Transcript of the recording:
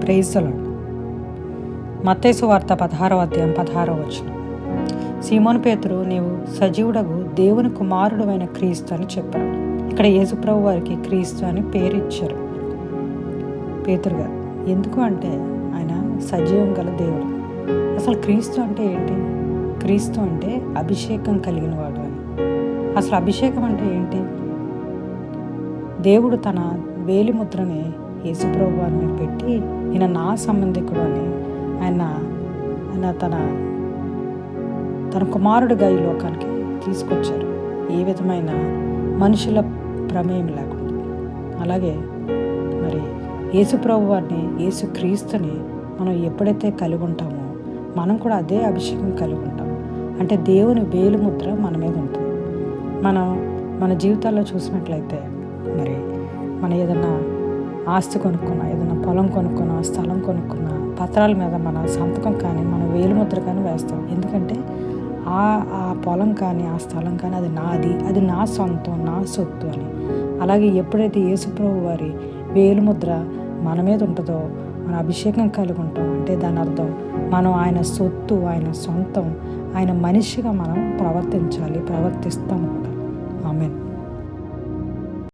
Praise the lord. మత్తయి సువార్త 16వ అధ్యాయం 16వ వచనం. సీమోను పేతురు, నీవు సజీవుడగు దేవుని కుమారుడైన క్రీస్తు అని చెప్పారు. ఇక్కడ యేసుప్రభు వారికి క్రీస్తు అని పేరు ఇచ్చారు పేతురు గారు. ఎందుకు అంటే ఆయన సజీవం గల దేవుడు. అసలు క్రీస్తు అంటే ఏంటి? క్రీస్తు అంటే అభిషేకం కలిగిన వాడు అని. అసలు అభిషేకం అంటే ఏంటి? దేవుడు తన వేలి ముద్రని యేసుప్రభు వారి మీద పెట్టి, ఈయన నా సంబంధికుడు అని ఆయన తన కుమారుడిగా ఈ లోకానికి తీసుకొచ్చారు. ఏ విధమైన మనుషుల ప్రమేయం లేకుండా. అలాగే మరి యేసుప్రభు వారిని, యేసుక్రీస్తుని మనం ఎప్పుడైతే కలిగి ఉంటామో మనం కూడా అదే అభిషేకం కలిగి ఉంటాం. అంటే దేవుని వేలు ముద్ర మన మీద ఉంటుంది. మన జీవితాల్లో చూసినట్లయితే మరి మనం ఏదైనా ఆస్తి కొనుక్కున్నా, ఏదైనా పొలం కొనుక్కున్నా, స్థలం కొనుక్కున్నా, పత్రాల మీద మన సంతకం కానీ మన వేలు ముద్ర కానీ వేస్తాం. ఎందుకంటే ఆ పొలం కానీ ఆ స్థలం కానీ అది నాది, అది నా సొంతం, నా సొత్తు అని. అలాగే ఎప్పుడైతే యేసుప్రభు వారి వేలు ముద్ర మన మీద ఉంటుందో మన అభిషేకం కలిగి ఉంటాం. అంటే దాని అర్థం మనం ఆయన సొత్తు, ఆయన సొంతం, ఆయన మనిషిగా మనం ప్రవర్తించాలి, ప్రవర్తిస్తాం కూడా. ఆమేన్.